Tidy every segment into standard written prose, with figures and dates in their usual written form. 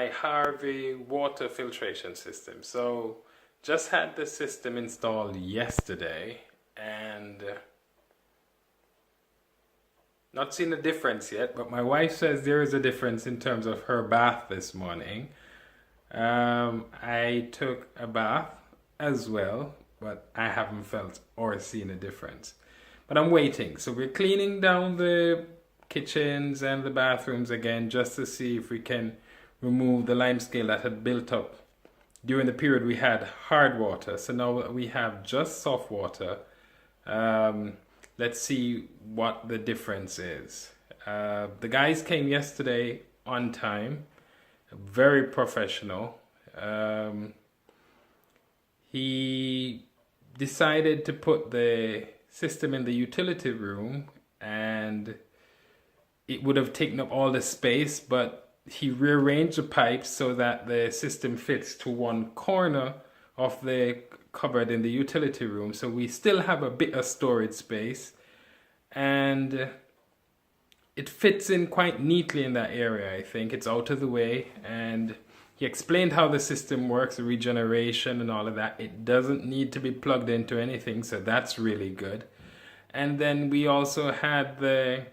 Harvey water filtration system. So just had the system installed yesterday and not seen a difference yet, but my wife says there is a difference in terms of her bath this morning. I took a bath as well, but I haven't felt or seen a difference. But I'm waiting. So we're cleaning down the kitchens and the bathrooms again just to see if we can remove the lime scale that had built up during the period we had hard water. So now we have just soft water. Let's see what the difference is. The guys came yesterday on time, very professional. He decided to put the system in the utility room and it would have taken up all the space, but he rearranged the pipes so that the system fits to one corner of the cupboard in the utility room. So we still have a bit of storage space and it fits in quite neatly in that area. I think it's out of the way, and he explained how the system works, the regeneration and all of that. It doesn't need to be plugged into anything, so that's really good. And then we also had the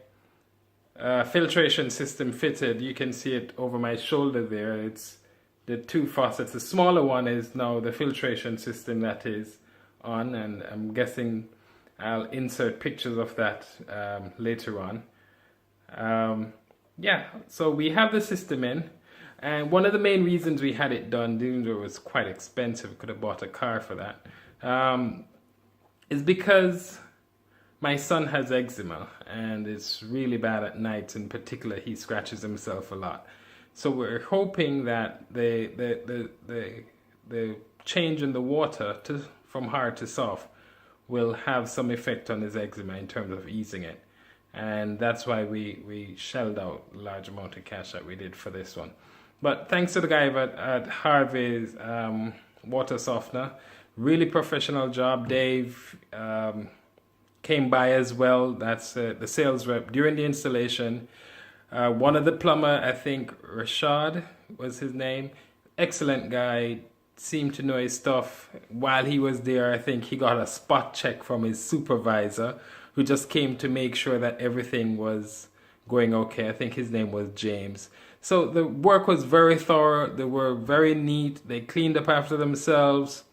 filtration system fitted. You can see it over my shoulder there. It's the two faucets. The smaller one is now the filtration system that is on, and I'm guessing I'll insert pictures of that later on. Yeah, so we have the system in, and one of the main reasons we had it done, even though it was quite expensive, could have bought a car for that, is because my son has eczema and it's really bad at nights. In particular, he scratches himself a lot. So we're hoping that the change in the water from hard to soft will have some effect on his eczema in terms of easing it. And that's why we shelled out a large amount of cash that we did for this one. But thanks to the guy at Harvey's water softener, really professional job. Dave came by as well. That's the sales rep during the installation. One of the plumber, I think Rashad was his name, excellent guy, seemed to know his stuff. While he was there, I think he got a spot check from his supervisor, who just came to make sure that everything was going okay. I think his name was James. So the work was very thorough. They were very neat. They cleaned up after themselves.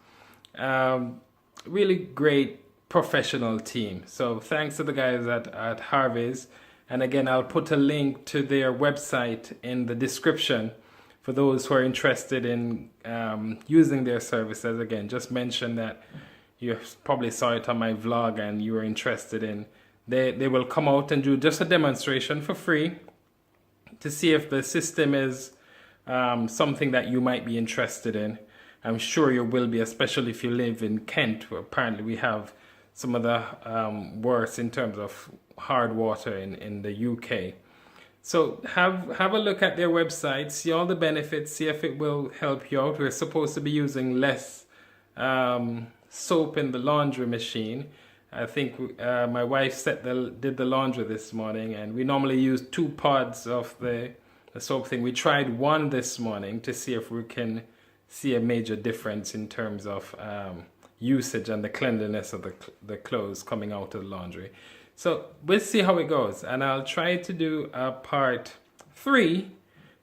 Really great professional team. So thanks to the guys at Harvey's. And again, I'll put a link to their website in the description for those who are interested in using their services. Again, just mention that you probably saw it on my vlog and you were interested in. They will come out and do just a demonstration for free to see if the system is something that you might be interested in. I'm sure you will be, especially if you live in Kent, where apparently we have some of the worst in terms of hard water in the UK. So have a look at their website, see all the benefits, see if it will help you out. We're supposed to be using less soap in the laundry machine. I think my wife did the laundry this morning, and we normally use 2 pods of the soap thing. We tried one this morning to see if we can see a major difference in terms of usage and the cleanliness of the clothes coming out of the laundry. So we'll see how it goes, and I'll try to do a part 3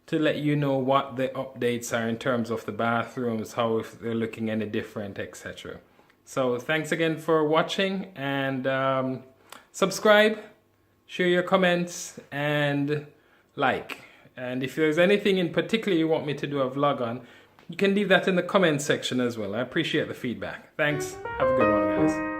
to let you know what the updates are in terms of the bathrooms, how if they're looking any different, etc. So thanks again for watching, and subscribe, share your comments, and like. And if there's anything in particular you want me to do a vlog on, you can leave that in the comment section as well. I appreciate the feedback. Thanks. Have a good one, guys.